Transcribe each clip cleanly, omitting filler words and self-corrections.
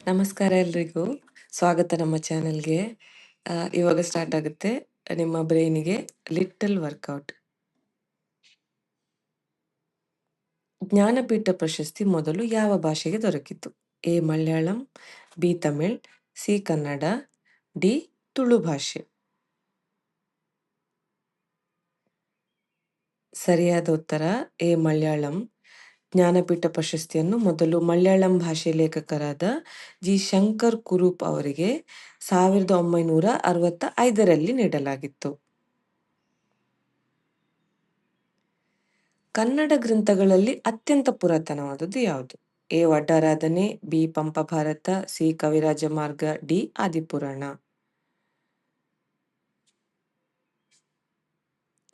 ನಮಸ್ಕಾರ ಎಲ್ರಿಗೂ. ಸ್ವಾಗತ ನಮ್ಮ ಚಾನೆಲ್‌ಗೆ. ಇವಾಗ ಸ್ಟಾರ್ಟ್ ಆಗುತ್ತೆ ನಿಮ್ಮ ಬ್ರೈನಿಗೆ ಲಿಟಲ್ ವರ್ಕೌಟ್. ಜ್ಞಾನಪೀಠ ಪ್ರಶಸ್ತಿ ಮೊದಲು ಯಾವ ಭಾಷೆಗೆ ದೊರಕಿತು? A Malayalam, B Tamil, C Kannada, D Tulu ಭಾಷೆ. ಸರಿಯಾದ ಉತ್ತರ ಎ ಮಲಯಾಳಂ. ಜ್ಞಾನಪೀಠ ಪ್ರಶಸ್ತಿಯನ್ನು ಮೊದಲು ಮಲಯಾಳಂ ಭಾಷೆ ಲೇಖಕರಾದ ಜಿ ಶಂಕರ್ ಕುರೂಪ್ ಅವರಿಗೆ 1965ರಲ್ಲಿ ನೀಡಲಾಗಿತ್ತು. ಕನ್ನಡ ಗ್ರಂಥಗಳಲ್ಲಿ ಅತ್ಯಂತ ಪುರಾತನವಾದದ್ದು ಯಾವುದು? A Vaddaradhane, B Pampa Bharata, C Kaviraja Marga, D Adipurana.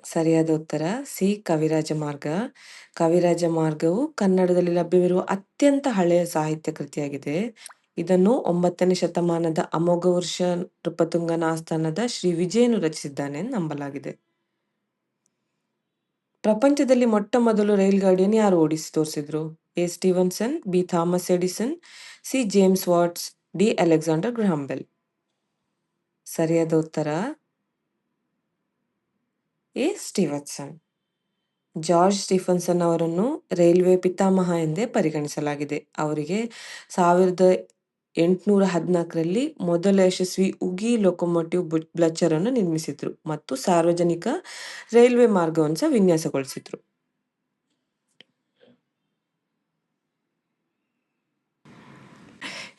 ಸರಿಯಾದ ಉತ್ತರ ಸಿ ಕವಿರಾಜ ಮಾರ್ಗ. ಕವಿರಾಜ ಮಾರ್ಗವು ಕನ್ನಡದಲ್ಲಿ ಲಭ್ಯವಿರುವ ಅತ್ಯಂತ ಹಳೆಯ ಸಾಹಿತ್ಯ ಕೃತಿಯಾಗಿದೆ. ಇದನ್ನು 9ನೇ ಶತಮಾನದ ಅಮೋಘ ವರ್ಷ ನೃಪತುಂಗನ ಆಸ್ಥಾನದ ಶ್ರೀ ವಿಜಯನು ರಚಿಸಿದ್ದಾನೆ ಎಂದು ನಂಬಲಾಗಿದೆ. ಪ್ರಪಂಚದಲ್ಲಿ ಮೊಟ್ಟ ಮೊದಲು ರೈಲ್ ಗಾಡಿಯನ್ನು ಯಾರು ಓಡಿಸಿ ತೋರಿಸಿದ್ರು? A Stevenson, B Thomas Edison, C James what's, D Alexander Graham bell. ಸರಿಯಾದ ಉತ್ತರ ಎ ಸ್ಟೀವನ್ಸನ್. ಜಾರ್ಜ್ ಸ್ಟೀಫನ್ಸನ್ ಅವರನ್ನು ರೈಲ್ವೆ ಪಿತಾಮಹ ಎಂದೇ ಪರಿಗಣಿಸಲಾಗಿದೆ. ಅವರಿಗೆ 1814ರಲ್ಲಿ ಮೊದಲ ಯಶಸ್ವಿ ಉಗಿ ಲೊಕೊಮೋಟಿವ್ ಬ್ಲಚರ್ ಅನ್ನು ನಿರ್ಮಿಸಿದ್ರು ಮತ್ತು ಸಾರ್ವಜನಿಕ ರೈಲ್ವೆ ಮಾರ್ಗವನ್ನು ಸಹ ವಿನ್ಯಾಸಗೊಳಿಸಿದ್ರು.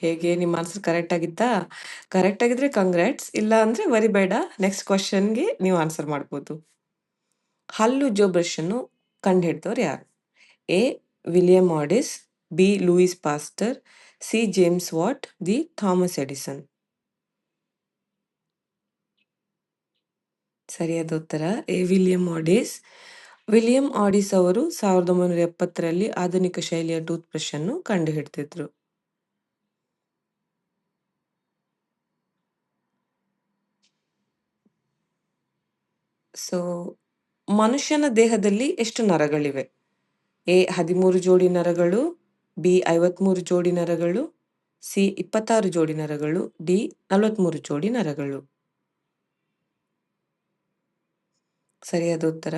ಹೇಗೆ, ನಿಮ್ಮ ಆನ್ಸರ್ ಕರೆಕ್ಟ್ ಆಗಿತ್ತಾ? ಕರೆಕ್ಟ್ ಆಗಿದ್ರೆ ಕಂಗ್ರಾಟ್ಸ್, ಇಲ್ಲ ಅಂದ್ರೆ ವರಿಬೇಡ, ನೆಕ್ಸ್ಟ್ ಕ್ವಶನ್ಗೆ ನೀವು ಆನ್ಸರ್ ಮಾಡ್ಬೋದು. ಹಲ್ಲು ಜೋ ಬ್ರಷ್ ಅನ್ನು ಕಂಡುಹಿಡಿದವರು ಯಾರು? A William Addis, B Louis Pasteur, C James Watt, D Thomas Edison. ಸರಿಯಾದ ಉತ್ತರ A William Addis. William Addis ಅವರು 1970ರಲ್ಲಿ ಆಧುನಿಕ ಶೈಲಿಯ ಟೂತ್ ಬ್ರಷ್ ಅನ್ನು ಕಂಡುಹಿಡಿದಿದ್ರು. ಸೊ ಮನುಷ್ಯನ ದೇಹದಲ್ಲಿ ಎಷ್ಟು ನರಗಳಿವೆ? ಎ 13 ಜೋಡಿ ನರಗಳು, ಬಿ 53 ಜೋಡಿ ನರಗಳು, ಸಿ 26 ಜೋಡಿ ನರಗಳು, ಡಿ 43 ಜೋಡಿ ನರಗಳು. ಸರಿಯಾದ ಉತ್ತರ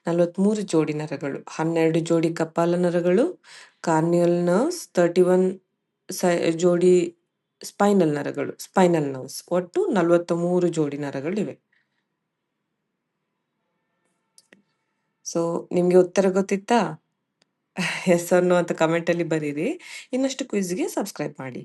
43 ಜೋಡಿ ನರಗಳು. 12 ಜೋಡಿ ಕಪಾಲ ನರಗಳು, ಕಾರ್ನಿಯಲ್ ನರ್ವ್ಸ್, 31 ಜೋಡಿ ಸ್ಪೈನಲ್ ನರಗಳು, ಸ್ಪೈನಲ್ ನರ್ವ್ಸ್. ಒಟ್ಟು 43 ಜೋಡಿ ನರಗಳಿವೆ. ಸೊ ನಿಮ್ಗೆ ಉತ್ತರ ಗೊತ್ತಿತ್ತಾ? ಎಸ್ ಆರ್ ನೋ ಅಂತ ಕಮೆಂಟ್ ಅಲ್ಲಿ ಬರೀರಿ. ಇನ್ನಷ್ಟು ಕ್ವಿಜ್ಗೆ ಸಬ್ಸ್ಕ್ರೈಬ್ ಮಾಡಿ.